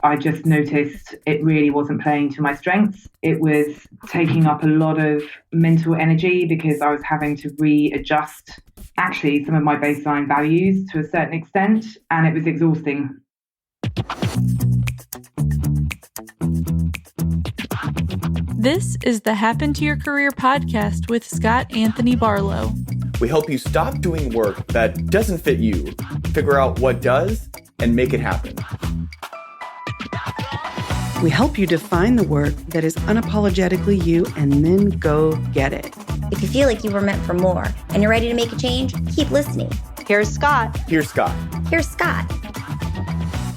I just noticed it really wasn't playing to my strengths. It was taking up a lot of mental energy because I was having to readjust actually some of my baseline values to a certain extent, and it was exhausting. This is the Happen to Your Career podcast with Scott Anthony Barlow. We help you stop doing work that doesn't fit you, figure out what does, and make it happen. We help you define the work that is unapologetically you and then go get it. If you feel like you were meant for more and you're ready to make a change, keep listening. Here's Scott. Here's Scott. Here's Scott.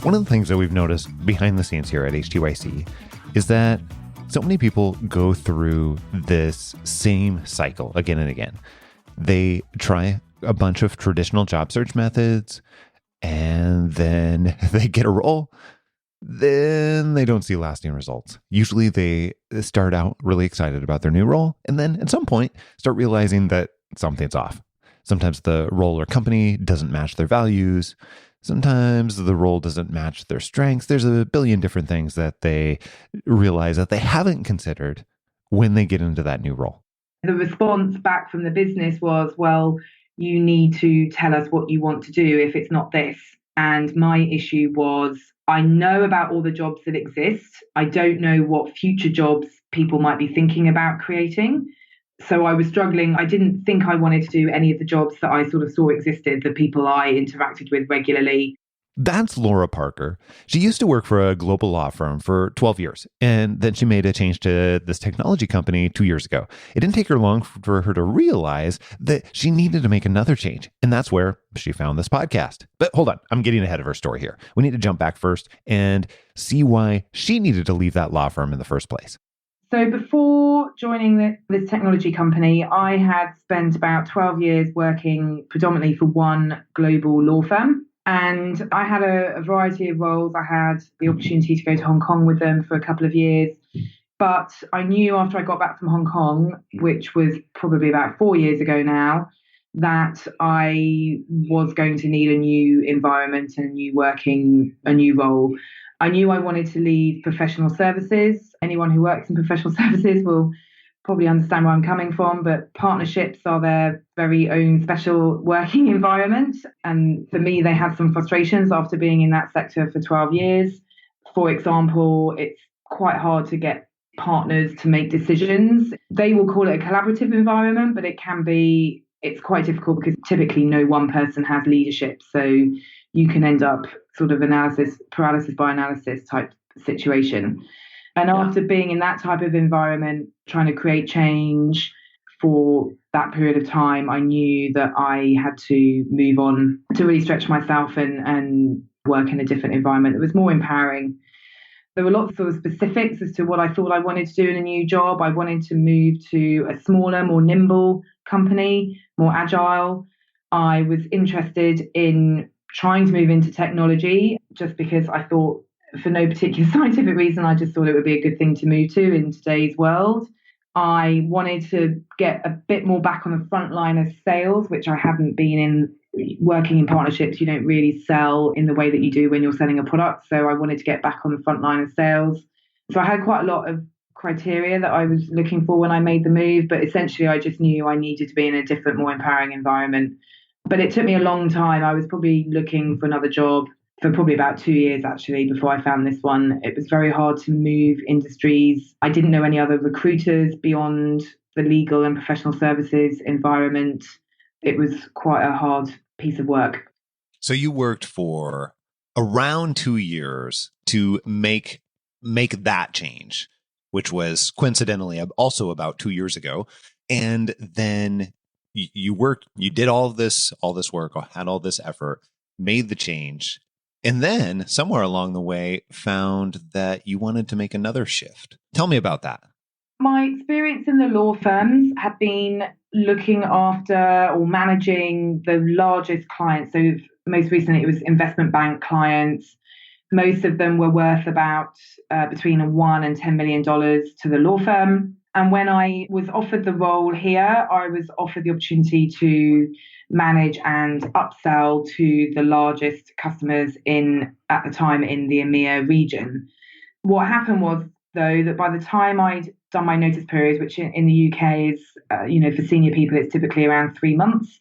One of the things that we've noticed behind the scenes here at HTYC is that so many people go through this same cycle again and again. They try a bunch of traditional job search methods, and then they get a role. Then they don't see lasting results. Usually they start out really excited about their new role, and then at some point start realizing that something's off. Sometimes the role or company doesn't match their values. Sometimes the role doesn't match their strengths. There's a billion different things that they realize that they haven't considered when they get into that new role. The response back from the business was, well, you need to tell us what you want to do if it's not this. And my issue was, I know about all the jobs that exist. I don't know what future jobs people might be thinking about creating. So I was struggling. I didn't think I wanted to do any of the jobs that I sort of saw existed, the people I interacted with regularly. That's Laura Parker. She used to work for a global law firm for 12 years, and then she made a change to this technology company 2 years ago. It didn't take her long for her to realize that she needed to make another change, and that's where she found this podcast. But hold on, I'm getting ahead of her story here. We need to jump back first and see why she needed to leave that law firm in the first place. So before joining this technology company, I had spent about 12 years working predominantly for one global law firm. And I had a variety of roles. I had the opportunity to go to Hong Kong with them for a couple of years. But I knew after I got back from Hong Kong, which was probably about 4 years ago now, that I was going to need a new environment and a new role. I knew I wanted to leave professional services. Anyone who works in professional services will probably understand where I'm coming from, but partnerships are their very own special working environment. And for me, they had some frustrations after being in that sector for 12 years. For example, it's quite hard to get partners to make decisions. They will call it a collaborative environment, but it's quite difficult because typically no one person has leadership. So you can end up sort of paralysis by analysis type situation. And after being in that type of environment, trying to create change for that period of time, I knew that I had to move on to really stretch myself and work in a different environment that was more empowering. There were lots of specifics as to what I thought I wanted to do in a new job. I wanted to move to a smaller, more nimble company, more agile. I was interested in trying to move into technology just because I thought, for no particular scientific reason, I just thought it would be a good thing to move to in today's world. I wanted to get a bit more back on the front line of sales, which I hadn't been in. Working in partnerships, you don't really sell in the way that you do when you're selling a product. So I wanted to get back on the front line of sales. So I had quite a lot of criteria that I was looking for when I made the move, but essentially I just knew I needed to be in a different, more empowering environment. But it took me a long time. I was probably looking for another job for probably about 2 years, actually, before I found this one. It was very hard to move industries. I didn't know any other recruiters beyond the legal and professional services environment. It was quite a hard piece of work. So you worked for around 2 years to make that change, which was coincidentally also about 2 years ago. And then you did all this work, had all this effort, made the change, and then somewhere along the way found that you wanted to make another shift. Tell me about that. My experience in the law firms had been looking after or managing the largest clients. So most recently it was investment bank clients. Most of them were worth about between $1 and $10 million to the law firm. And when I was offered the role here, I was offered the opportunity to manage and upsell to the largest customers at the time in the EMEA region. What happened was, though, that by the time I'd done my notice period, which in the UK is, for senior people, it's typically around 3 months.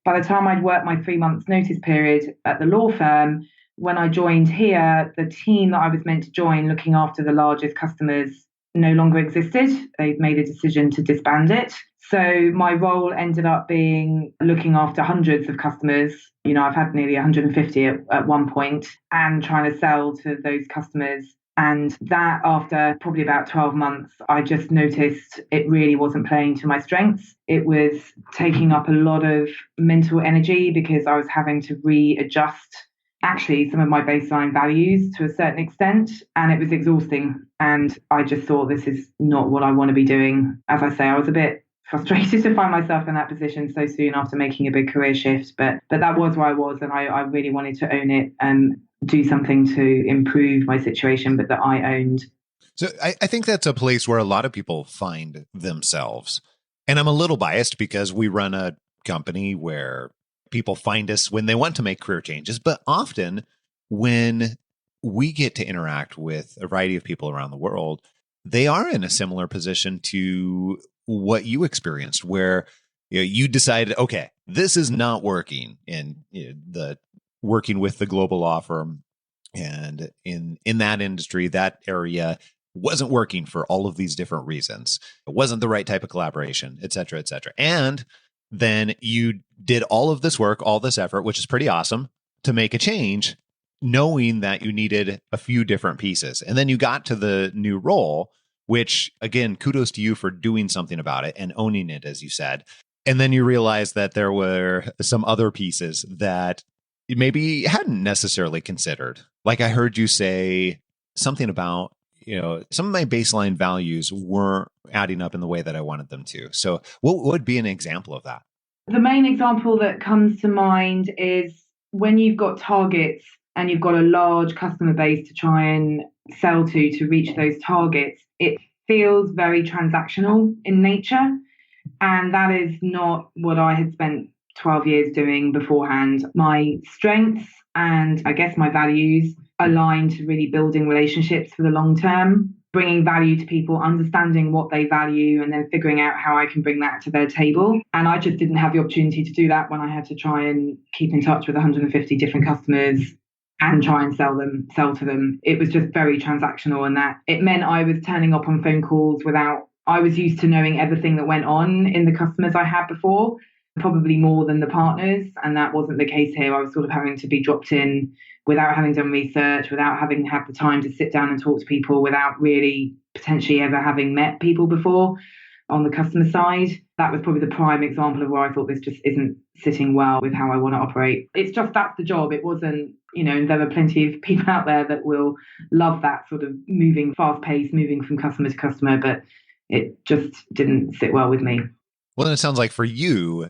By the time I'd worked my 3 months notice period at the law firm, when I joined here, the team that I was meant to join looking after the largest customers no longer existed. They'd made a decision to disband it. So my role ended up being looking after hundreds of customers. I've had nearly 150 at one point, and trying to sell to those customers. And that, after probably about 12 months, I just noticed it really wasn't playing to my strengths. It was taking up a lot of mental energy because I was having to readjust actually some of my baseline values to a certain extent, and it was exhausting. And I just thought, this is not what I want to be doing. As I say, I was a bit frustrated to find myself in that position so soon after making a big career shift, but that was where I was, and I really wanted to own it and do something to improve my situation, but that I owned. So I think that's a place where a lot of people find themselves. And I'm a little biased because we run a company where people find us when they want to make career changes, but often when we get to interact with a variety of people around the world, they are in a similar position to what you experienced, where you decided, okay, this is not working in the working with the global law firm, and in that industry, that area wasn't working for all of these different reasons. It wasn't the right type of collaboration, et cetera, et cetera. And then you did all of this work, all this effort, which is pretty awesome, to make a change, knowing that you needed a few different pieces. And then you got to the new role, which, again, kudos to you for doing something about it and owning it, as you said. And then you realized that there were some other pieces that you maybe hadn't necessarily considered. Like I heard you say something about, some of my baseline values weren't adding up in the way that I wanted them to. So what would be an example of that? The main example that comes to mind is when you've got targets and you've got a large customer base to try and sell to reach those targets, it feels very transactional in nature. And that is not what I had spent 12 years doing beforehand. My strengths and I guess my values align to really building relationships for the long term, bringing value to people, understanding what they value, and then figuring out how I can bring that to their table. And I just didn't have the opportunity to do that when I had to try and keep in touch with 150 different customers and try and sell to them. It was just very transactional, and that it meant I was turning up on phone calls I was used to knowing everything that went on in the customers I had before, probably more than the partners. And that wasn't the case here. I was sort of having to be dropped in without having done research, without having had the time to sit down and talk to people, without really potentially ever having met people before on the customer side. That was probably the prime example of where I thought this just isn't sitting well with how I want to operate. It's just, that's the job. It wasn't, there are plenty of people out there that will love that sort of moving, fast pace, moving from customer to customer, but it just didn't sit well with me. Well, then it sounds like for you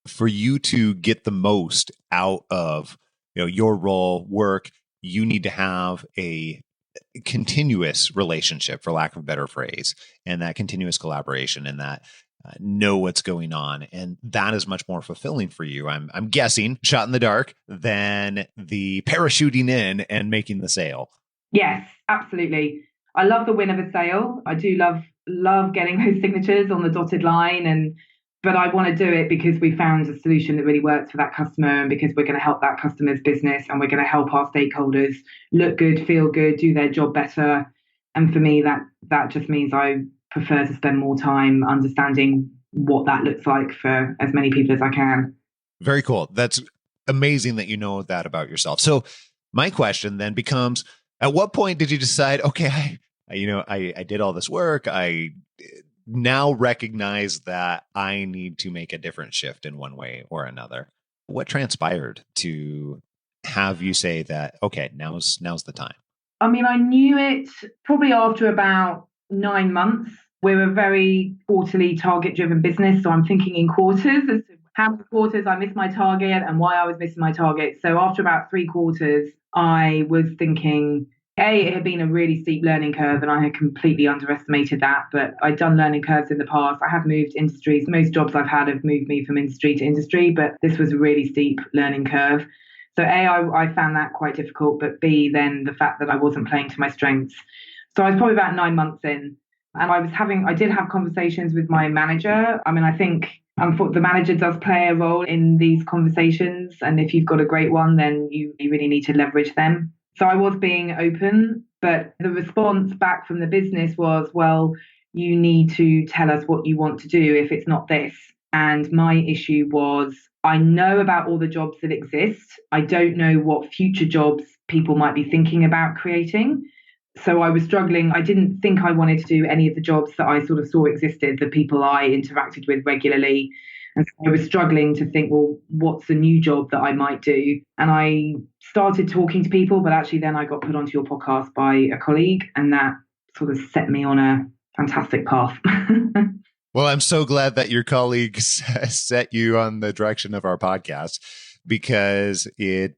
to get the most out of your role, work, you need to have a continuous relationship, for lack of a better phrase, and that continuous collaboration, and that know what's going on. And that is much more fulfilling for you, I'm guessing, shot in the dark, than the parachuting in and making the sale. Yes, absolutely. I love the win of a sale. I do love getting those signatures on the dotted line, but I want to do it because we found a solution that really works for that customer, and because we're going to help that customer's business, and we're going to help our stakeholders look good, feel good, do their job better. And for me, that just means I prefer to spend more time understanding what that looks like for as many people as I can. Very cool. That's amazing that you know that about yourself. So my question then becomes, at what point did you decide, okay, I did all this work, I now recognize that I need to make a different shift in one way or another? What transpired to have you say that, okay, now's the time? I mean, I knew it probably after about 9 months. We're a very quarterly target-driven business, so I'm thinking in quarters as to how many quarters I missed my target and why I was missing my target. So after about 3 quarters, I was thinking, It had been a really steep learning curve and I had completely underestimated that. But I'd done learning curves in the past. I have moved industries. Most jobs I've had have moved me from industry to industry, but this was a really steep learning curve. So I found that quite difficult, but B, then the fact that I wasn't playing to my strengths. So I was probably about 9 months in, and I did have conversations with my manager. I mean, I think the manager does play a role in these conversations. And if you've got a great one, then you really need to leverage them. So I was being open, but the response back from the business was, well, you need to tell us what you want to do if it's not this. And my issue was, I know about all the jobs that exist. I don't know what future jobs people might be thinking about creating. So I was struggling. I didn't think I wanted to do any of the jobs that I sort of saw existed, the people I interacted with regularly. And so I was struggling to think, well, what's the new job that I might do? And I started talking to people, but actually then I got put onto your podcast by a colleague, and that sort of set me on a fantastic path. Well, I'm so glad that your colleagues set you on the direction of our podcast, because it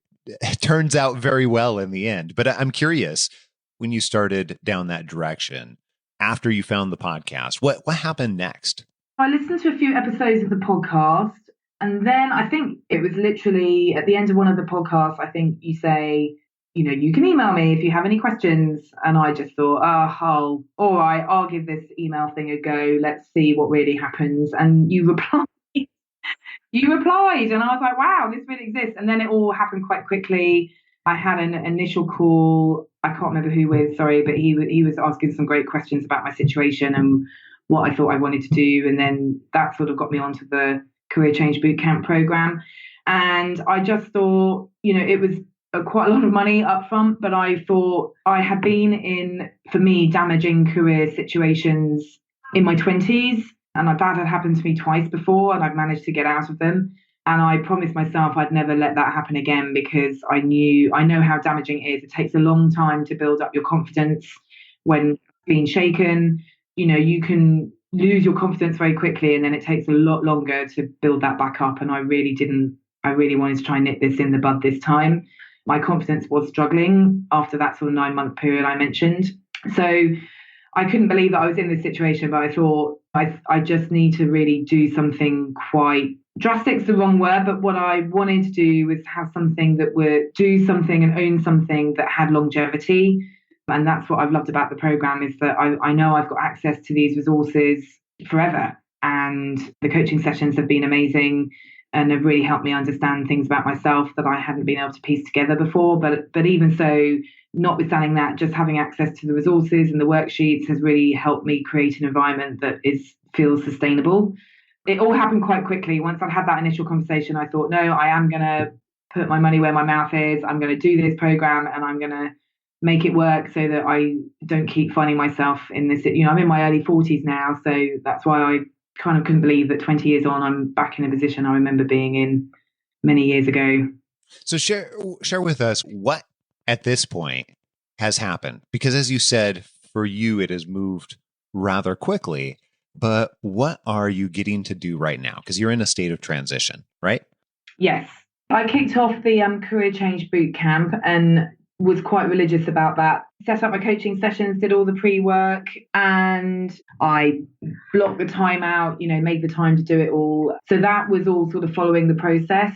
turns out very well in the end. But I'm curious, when you started down that direction, after you found the podcast, what happened next? I listened to a few episodes of the podcast, and then I think it was literally at the end of one of the podcasts, I think you say, you can email me if you have any questions. And I just thought, all right, I'll give this email thing a go. Let's see what really happens. And you replied. And I was like, wow, this really exists. And then it all happened quite quickly. I had an initial call. I can't remember who with, sorry, but he was asking some great questions about my situation and what I thought I wanted to do. And then that sort of got me onto the Career Change Bootcamp program. And I just thought, it was quite a lot of money up front, but I thought I had been in, for me, damaging career situations in my 20s. And that had happened to me twice before, and I've managed to get out of them. And I promised myself I'd never let that happen again, because I know how damaging it is. It takes a long time to build up your confidence when being shaken. You can lose your confidence very quickly, and then it takes a lot longer to build that back up. And I really wanted to try and nip this in the bud this time. My confidence was struggling after that sort of 9-month period I mentioned. So I couldn't believe that I was in this situation, but I thought I just need to really do something quite drastic's the wrong word, but what I wanted to do was have something that would do something and own something that had longevity. And that's what I've loved about the program, is that I know I've got access to these resources forever. And the coaching sessions have been amazing and have really helped me understand things about myself that I hadn't been able to piece together before. But even so, notwithstanding that, just having access to the resources and the worksheets has really helped me create an environment that feels sustainable. It all happened quite quickly. Once I'd had that initial conversation, I thought, no, I am going to put my money where my mouth is. I'm going to do this program and I'm going to make it work so that I don't keep finding myself in this. I'm in my early 40s now, so that's why I kind of couldn't believe that 20 years on, I'm back in a position I remember being in many years ago. So share with us what at this point has happened, because as you said, for you, it has moved rather quickly. But what are you getting to do right now? Because you're in a state of transition, right? Yes. I kicked off the Career Change Bootcamp and was quite religious about that. Set up my coaching sessions, did all the pre-work, and I blocked the time out, made the time to do it all. So that was all sort of following the process.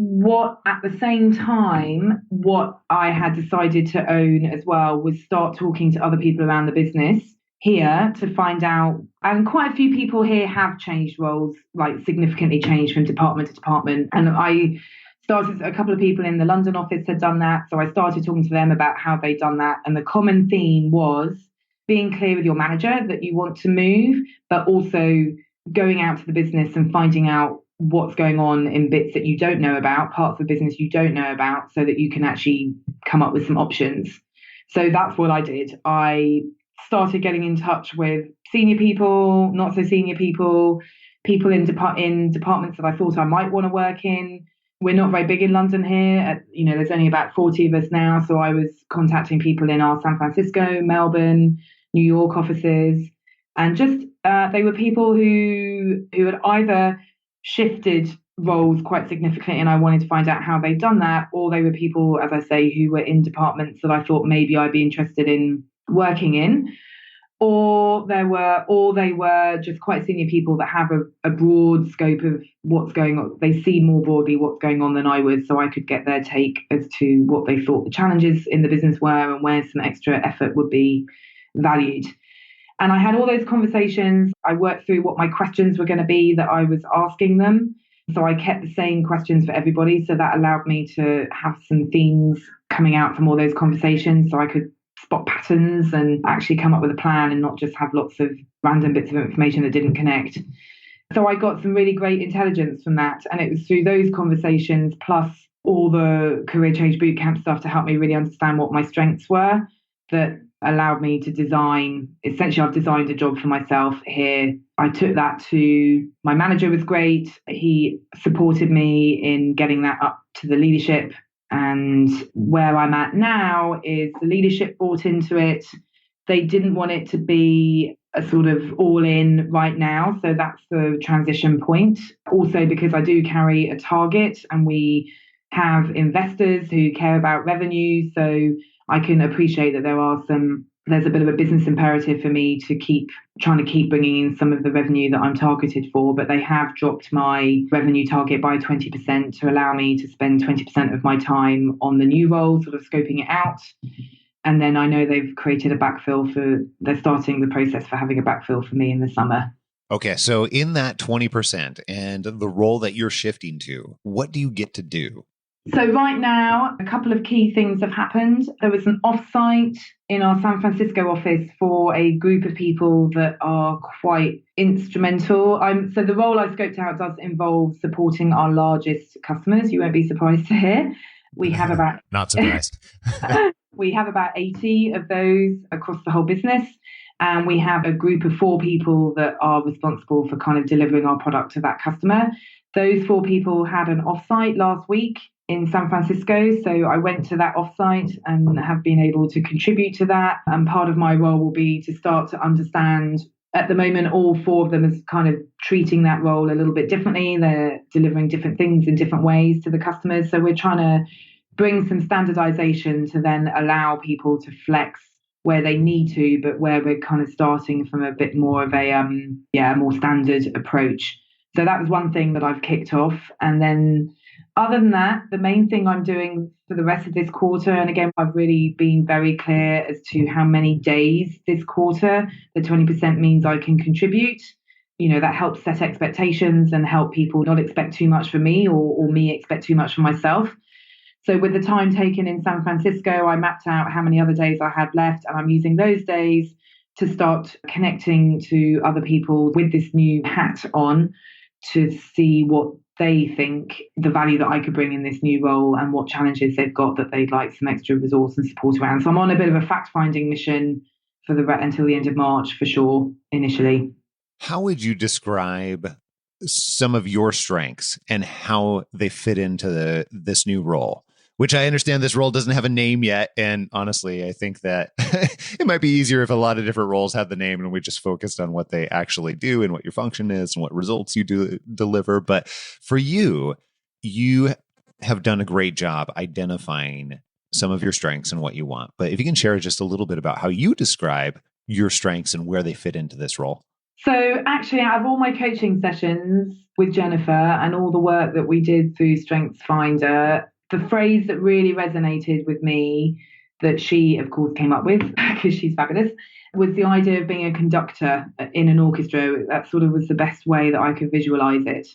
At the same time, what I had decided to own as well was start talking to other people around the business here to find out, and quite a few people here have changed roles, like significantly changed from department to department. And a couple of people in the London office had done that. So I started talking to them about how they'd done that. And the common theme was being clear with your manager that you want to move, but also going out to the business and finding out what's going on in bits that you don't know about, parts of the business you don't know about, so that you can actually come up with some options. So that's what I did. I started getting in touch with senior people, not so senior people in departments that I thought I might want to work in. We're not very big in London here. There's only about 40 of us now. So I was contacting people in our San Francisco, Melbourne, New York offices. And just they were people who had either shifted roles quite significantly and I wanted to find out how they'd done that, or they were people, as I say, who were in departments that I thought maybe I'd be interested in working in, or they were just quite senior people that have a broad scope of what's going on. They see more broadly what's going on than I would, so I could get their take as to what they thought the challenges in the business were and where some extra effort would be valued. And I had all those conversations. I worked through what my questions were going to be that I was asking them. So I kept the same questions for everybody. So that allowed me to have some themes coming out from all those conversations, so I could spot patterns and actually come up with a plan and not just have lots of random bits of information that didn't connect. So I got some really great intelligence from that. And it was through those conversations plus all the career change bootcamp stuff to help me really understand what my strengths were that allowed me to design. Essentially, I've designed a job for myself here. I took that to my manager, was great. He supported me in getting that up to the leadership. And where I'm at now is the leadership bought into it. They didn't want it to be a sort of all in right now. So that's the transition point. Also, because I do carry a target and we have investors who care about revenue. So I can appreciate that there's a bit of a business imperative for me to keep bringing in some of the revenue that I'm targeted for, but they have dropped my revenue target by 20% to allow me to spend 20% of my time on the new role, sort of scoping it out. And then I know they've created a backfill they're starting the process for having a backfill for me in the summer. Okay, so in that 20% and the role that you're shifting to, what do you get to do? So right now, a couple of key things have happened. There was an offsite in our San Francisco office for a group of people that are quite instrumental. So the role I scoped out does involve supporting our largest customers. You won't be surprised to hear. We have about Not surprised. We have about 80 of those across the whole business. And we have a group of 4 people that are responsible for kind of delivering our product to that customer. Those 4 people had an offsite last week in San Francisco. So I went to that offsite and have been able to contribute to that. And part of my role will be to start to understand, at the moment, all 4 of them is kind of treating that role a little bit differently. They're delivering different things in different ways to the customers. So we're trying to bring some standardization to then allow people to flex where they need to, but where we're kind of starting from a bit more of a more standard approach. So that was one thing that I've kicked off. And then other than that, the main thing I'm doing for the rest of this quarter, and again, I've really been very clear as to how many days this quarter, the 20% means I can contribute. That helps set expectations and help people not expect too much from me or me expect too much from myself. So with the time taken in San Francisco, I mapped out how many other days I had left, and I'm using those days to start connecting to other people with this new hat on to see what they think the value that I could bring in this new role and what challenges they've got that they'd like some extra resource and support around. So I'm on a bit of a fact-finding mission until the end of March for sure, initially. How would you describe some of your strengths and how they fit into this new role? Which I understand this role doesn't have a name yet. And honestly, I think that it might be easier if a lot of different roles had the name and we just focused on what they actually do and what your function is and what results you do deliver. But for you have done a great job identifying some of your strengths and what you want. But if you can share just a little bit about how you describe your strengths and where they fit into this role. So actually, out of all my coaching sessions with Jennifer and all the work that we did through StrengthsFinder, the phrase that really resonated with me, that she, of course, came up with because she's fabulous, was the idea of being a conductor in an orchestra. That sort of was the best way that I could visualize it.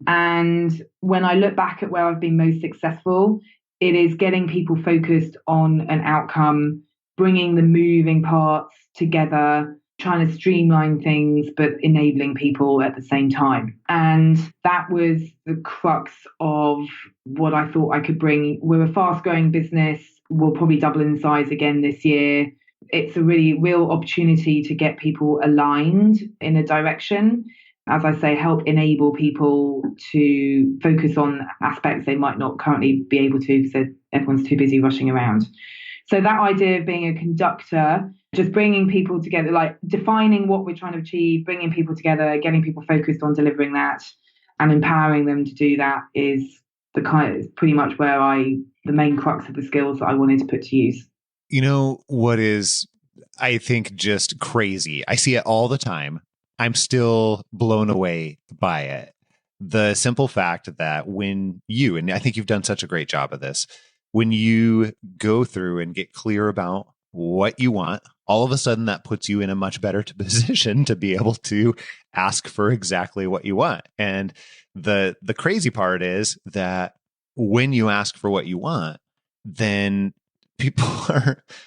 And when I look back at where I've been most successful, it is getting people focused on an outcome, bringing the moving parts together, trying to streamline things, but enabling people at the same time. And that was the crux of what I thought I could bring. We're a fast-growing business. We'll probably double in size again this year. It's a really real opportunity to get people aligned in a direction. As I say, help enable people to focus on aspects they might not currently be able to because everyone's too busy rushing around. So that idea of being a conductor, just bringing people together, like defining what we're trying to achieve, bringing people together, getting people focused on delivering that. and empowering them to do that is pretty much where the main crux of the skills that I wanted to put to use. You know what is, I think, just crazy? I see it all the time. I'm still blown away by it. The simple fact that when you, and I think you've done such a great job of this, when you go through and get clear about what you want, all of a sudden that puts you in a much better position to be able to ask for exactly what you want. And the crazy part is that when you ask for what you want, then people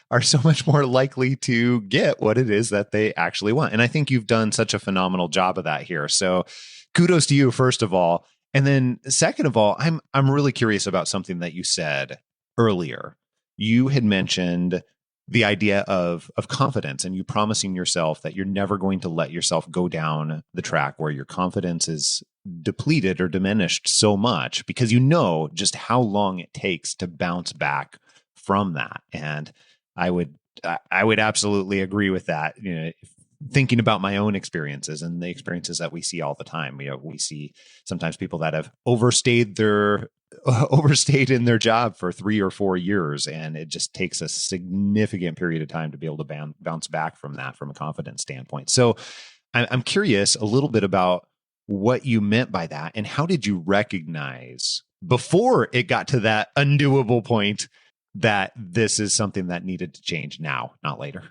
are so much more likely to get what it is that they actually want. And I think you've done such a phenomenal job of that here. So kudos to you, first of all. And then second of all, I'm really curious about something that you said earlier. You had mentioned the idea of confidence and you promising yourself that you're never going to let yourself go down the track where your confidence is depleted or diminished so much, because you know just how long it takes to bounce back from that. And I would absolutely agree with that. You know, thinking about my own experiences and the experiences that we see all the time, we see sometimes people that have overstayed in their job for 3 or 4 years, and it just takes a significant period of time to be able to bounce back from that from a confidence standpoint. So I'm curious a little bit about what you meant by that, and how did you recognize before it got to that undoable point that this is something that needed to change now, not later?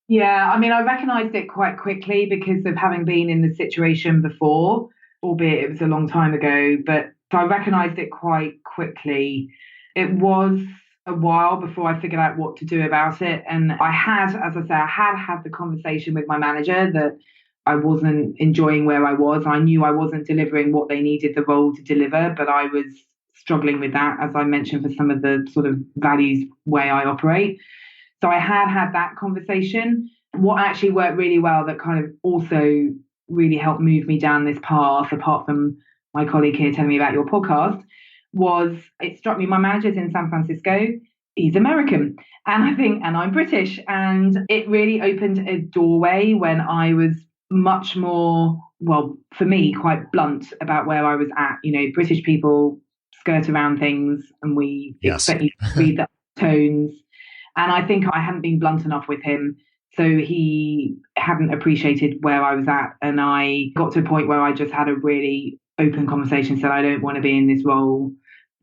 Yeah, I mean, I recognized it quite quickly because of having been in the situation before, albeit it was a long time ago, but so I recognized it quite quickly. It was a while before I figured out what to do about it. And I had, as I say, I had the conversation with my manager that I wasn't enjoying where I was. I knew I wasn't delivering what they needed the role to deliver, but I was struggling with that, as I mentioned, for some of the sort of values way I operate. So I had that conversation. What actually worked really well that kind of also really helped move me down this path, apart from my colleague here telling me about your podcast, was it struck me, my manager's in San Francisco, he's American, and I'm British. And it really opened a doorway when I was much more, well, for me, quite blunt about where I was at. You know, British people skirt around things and we expect you to read the tones. And I think I hadn't been blunt enough with him. So he hadn't appreciated where I was at. And I got to a point where I just had a really open conversation, said, I don't want to be in this role.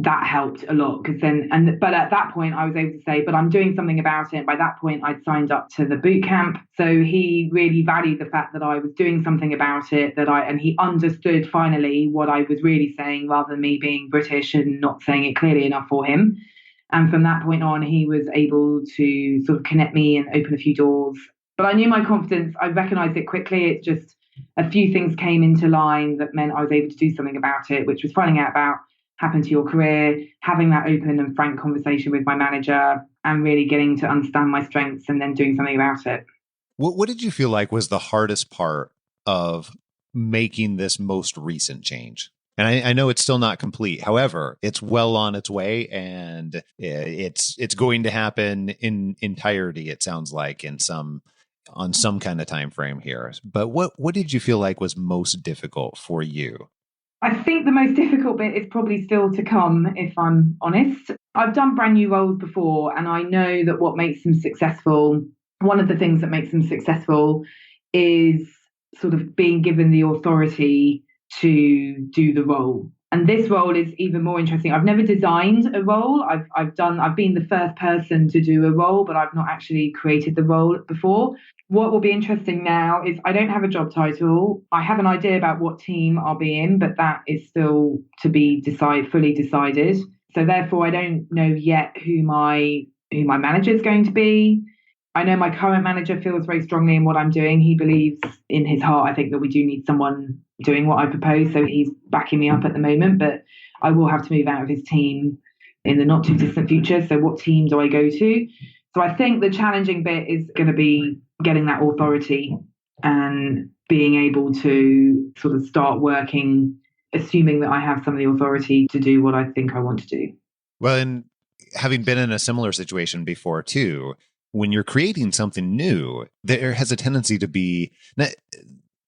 That helped a lot, because but at that point I was able to say, but I'm doing something about it. By that point I'd signed up to the boot camp. So he really valued the fact that I was doing something about it, and he understood finally what I was really saying, rather than me being British and not saying it clearly enough for him. And from that point on, he was able to sort of connect me and open a few doors. But I knew my confidence, I recognized it quickly. It's just a few things came into line that meant I was able to do something about it, which was finding out about Happen to Your Career, having that open and frank conversation with my manager, and really getting to understand my strengths and then doing something about it. What did you feel like was the hardest part of making this most recent change? And I know it's still not complete. However, it's well on its way, and it's going to happen in entirety, it sounds like, on some kind of time frame here. But what did you feel like was most difficult for you? I think the most difficult bit is probably still to come, if I'm honest. I've done brand new roles before, and I know that what makes them successful, one of the things that makes them successful is sort of being given the authority to do the role. And this role is even more interesting. I've never designed a role. I've been the first person to do a role, but I've not actually created the role before. What will be interesting now is I don't have a job title. I have an idea about what team I'll be in, but that is still to be fully decided. So therefore, I don't know yet who my manager is going to be. I know my current manager feels very strongly in what I'm doing. He believes in his heart, I think, that we do need someone doing what I propose. So he's backing me up at the moment, but I will have to move out of his team in the not too distant future. So what team do I go to? So I think the challenging bit is going to be getting that authority and being able to sort of start working, assuming that I have some of the authority to do what I think I want to do. Well, and having been in a similar situation before too, when you're creating something new, there has a tendency to be,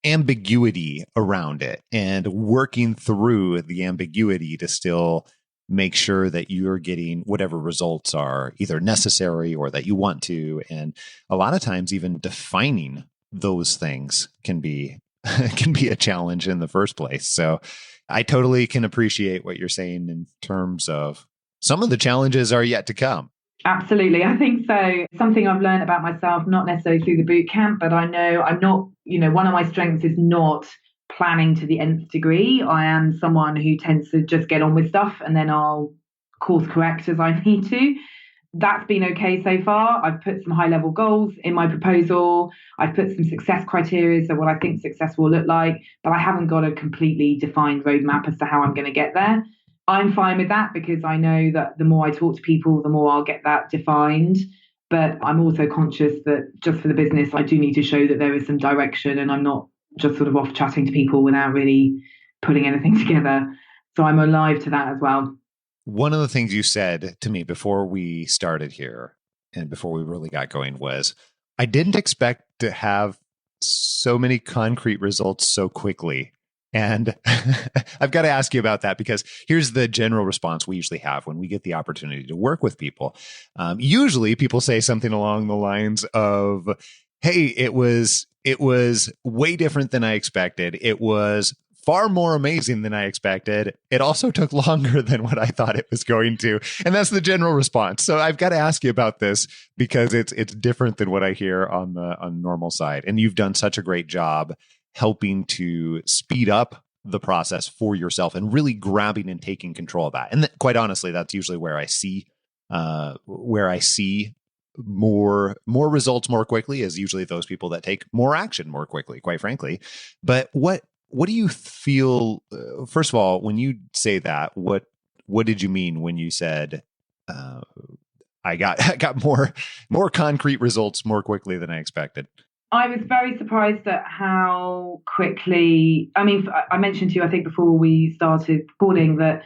ambiguity around it and working through the ambiguity to still make sure that you're getting whatever results are either necessary or that you want to. And a lot of times even defining those things can be a challenge in the first place. So I totally can appreciate what you're saying in terms of some of the challenges are yet to come. Absolutely. I think so. Something I've learned about myself, not necessarily through the boot camp, but I know I'm not, one of my strengths is not planning to the nth degree. I am someone who tends to just get on with stuff and then I'll course correct as I need to. That's been okay so far. I've put some high level goals in my proposal. I've put some success criteria, so what I think success will look like, but I haven't got a completely defined roadmap as to how I'm going to get there. I'm fine with that because I know that the more I talk to people, the more I'll get that defined. But I'm also conscious that just for the business, I do need to show that there is some direction and I'm not just sort of off chatting to people without really putting anything together. So I'm alive to that as well. One of the things you said to me before we started here and before we really got going was, I didn't expect to have so many concrete results so quickly. And I've got to ask you about that because here's the general response we usually have when we get the opportunity to work with people. Usually people say something along the lines of, hey, it was way different than I expected. It was far more amazing than I expected. It also took longer than what I thought it was going to. And that's the general response. So I've got to ask you about this because it's different than what I hear on the normal side. And you've done such a great job helping to speed up the process for yourself and really grabbing and taking control of that. And quite honestly, that's usually where I see more results more quickly is usually those people that take more action more quickly, quite frankly. But what do you feel, first of all, when you say that, what did you mean when you said, I got more concrete results more quickly than I expected? I was very surprised at how quickly, I mentioned to you, I think before we started recording that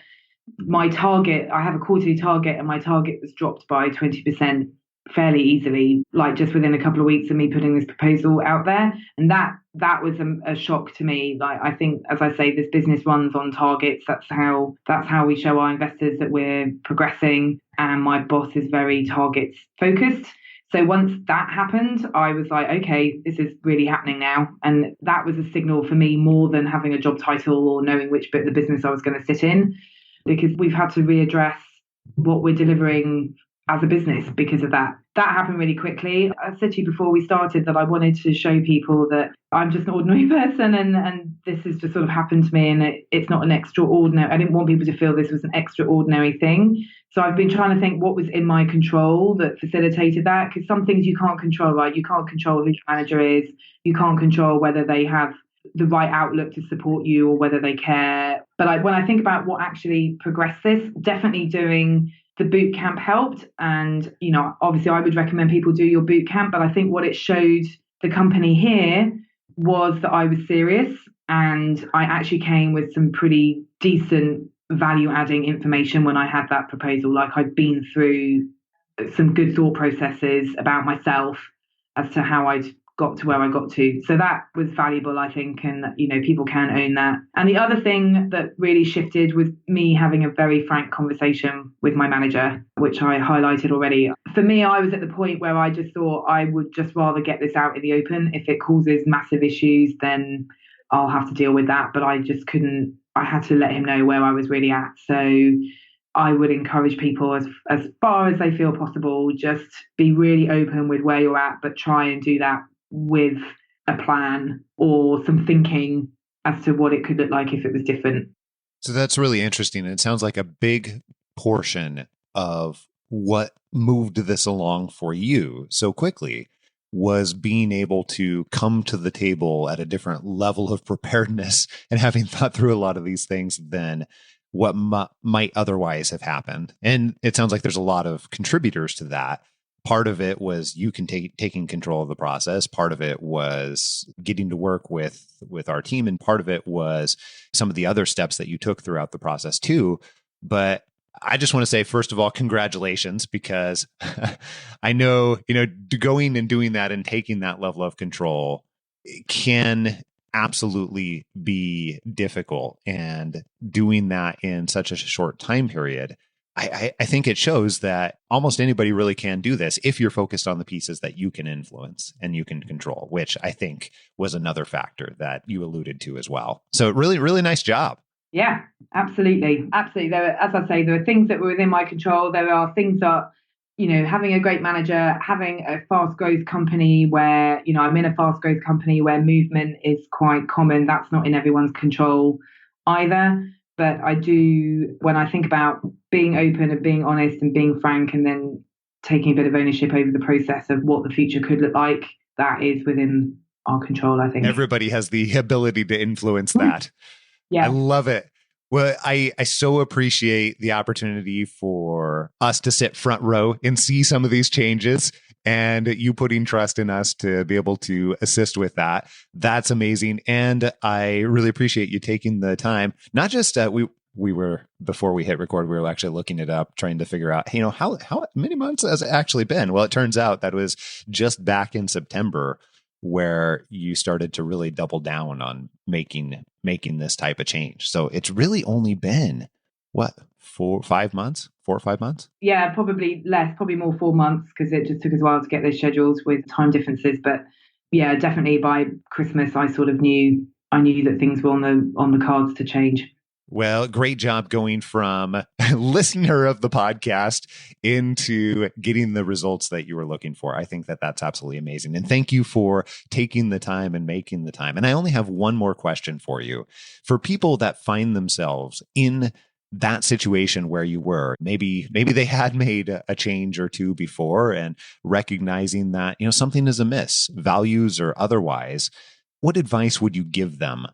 my target, I have a quarterly target and my target was dropped by 20% fairly easily, like just within a couple of weeks of me putting this proposal out there. And that was a shock to me. Like, I think, as I say, this business runs on targets. That's how we show our investors that we're progressing. And my boss is very targets focused. So once that happened, I was like, okay, this is really happening now. And that was a signal for me more than having a job title or knowing which bit of the business I was going to sit in, because we've had to readdress what we're delivering as a business because of that. That happened really quickly. I said to you before we started that I wanted to show people that I'm just an ordinary person and this has just sort of happened to me and it's not an extraordinary. I didn't want people to feel this was an extraordinary thing. So I've been trying to think what was in my control that facilitated that, because some things you can't control, right? You can't control who your manager is. You can't control whether they have the right outlook to support you or whether they care. But when I think about what actually progressed this, definitely doing the boot camp helped. And, obviously I would recommend people do your boot camp, but I think what it showed the company here was that I was serious and I actually came with some pretty decent value-adding information when I had that proposal. Like, I'd been through some good thought processes about myself as to how I'd got to where I got to. So that was valuable, I think, and people can own that. And the other thing that really shifted was me having a very frank conversation with my manager, which I highlighted already. For me, I was at the point where I just thought I would just rather get this out in the open. If it causes massive issues, then I'll have to deal with that. But I just couldn't. I had to let him know where I was really at. So I would encourage people as far as they feel possible, just be really open with where you're at, but try and do that with a plan or some thinking as to what it could look like if it was different. So that's really interesting. It sounds like a big portion of what moved this along for you so quickly was being able to come to the table at a different level of preparedness and having thought through a lot of these things than what might otherwise have happened. And it sounds like there's a lot of contributors to that. Part of it was you taking control of the process. Part of it was getting to work with our team. And part of it was some of the other steps that you took throughout the process too. But I just want to say, first of all, congratulations, because I know, going and doing that and taking that level of control can absolutely be difficult. And doing that in such a short time period, I think it shows that almost anybody really can do this if you're focused on the pieces that you can influence and you can control, which I think was another factor that you alluded to as well. So really, really nice job. Yeah, absolutely. Absolutely. As I say, there are things that were within my control. There are things that, having a great manager, having a fast growth company where, I'm in a fast growth company where movement is quite common. That's not in everyone's control either. But I do, when I think about being open and being honest and being frank and then taking a bit of ownership over the process of what the future could look like, that is within our control, I think. Everybody has the ability to influence that. Yeah. I love it. Well, I so appreciate the opportunity for us to sit front row and see some of these changes and you putting trust in us to be able to assist with that. That's amazing. And I really appreciate you taking the time. Not just we were, before we hit record, we were actually looking it up, trying to figure out, how many months has it actually been? Well, it turns out that was just back in September where you started to really double down on making this type of change. So it's really only been, 4 or 5 months? Yeah, probably less, probably more 4 months, because it just took us a while to get those schedules with time differences. But yeah, definitely by Christmas, I sort of knew that things were on the cards to change. Well, great job going from listener of the podcast into getting the results that you were looking for. I think that that's absolutely amazing. And thank you for taking the time and making the time. And I only have one more question for you. For people that find themselves in that situation where you were, maybe they had made a change or two before and recognizing that, something is amiss, values or otherwise, what advice would you give them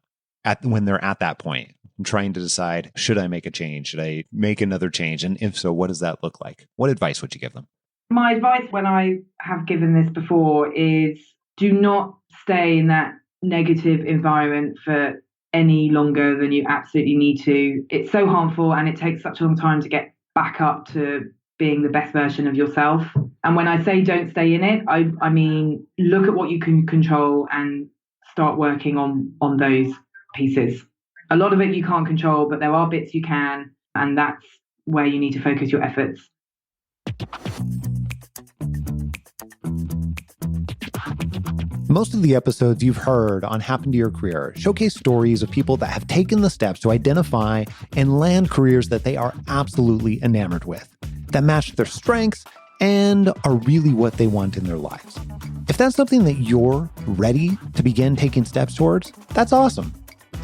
when they're at that point? I'm trying to decide, should I make a change? Should I make another change? And if so, what does that look like? What advice would you give them? My advice when I have given this before is do not stay in that negative environment for any longer than you absolutely need to. It's so harmful and it takes such a long time to get back up to being the best version of yourself. And when I say don't stay in it, I mean, look at what you can control and start working on those pieces. A lot of it you can't control, but there are bits you can, and that's where you need to focus your efforts. Most of the episodes you've heard on Happen to Your Career showcase stories of people that have taken the steps to identify and land careers that they are absolutely enamored with, that match their strengths and are really what they want in their lives. If that's something that you're ready to begin taking steps towards, that's awesome.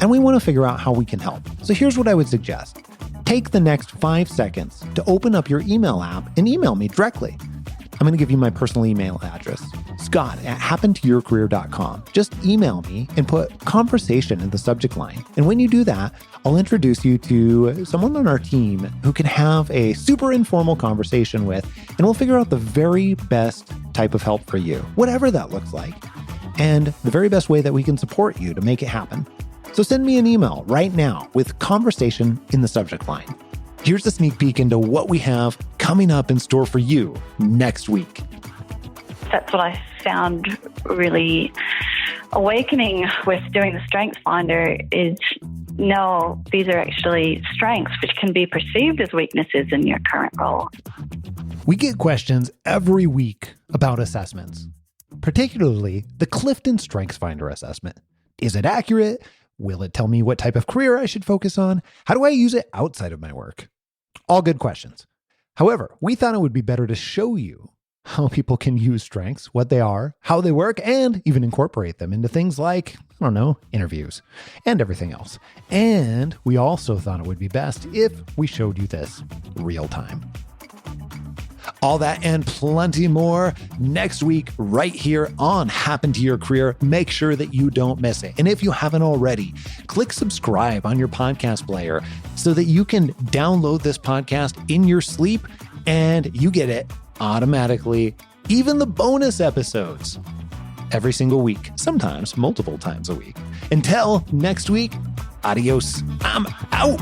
And we want to figure out how we can help. So here's what I would suggest. Take the next 5 seconds to open up your email app and email me directly. I'm going to give you my personal email address, scott@happentoyourcareer.com. Just email me and put conversation in the subject line. And when you do that, I'll introduce you to someone on our team who can have a super informal conversation with, and we'll figure out the very best type of help for you, whatever that looks like, and the very best way that we can support you to make it happen. So send me an email right now with conversation in the subject line. Here's a sneak peek into what we have coming up in store for you next week. That's what I found really awakening with doing the Strengths Finder is, no, these are actually strengths which can be perceived as weaknesses in your current role. We get questions every week about assessments, particularly the Clifton Strengths Finder assessment. Is it accurate? Will it tell me what type of career I should focus on? How do I use it outside of my work? All good questions. However, we thought it would be better to show you how people can use strengths, what they are, how they work, and even incorporate them into things like, interviews and everything else. And we also thought it would be best if we showed you this real time. All that and plenty more next week right here on Happen to Your Career. Make sure that you don't miss it. And if you haven't already, click subscribe on your podcast player so that you can download this podcast in your sleep and you get it automatically, even the bonus episodes, every single week, sometimes multiple times a week. Until next week, adios. I'm out.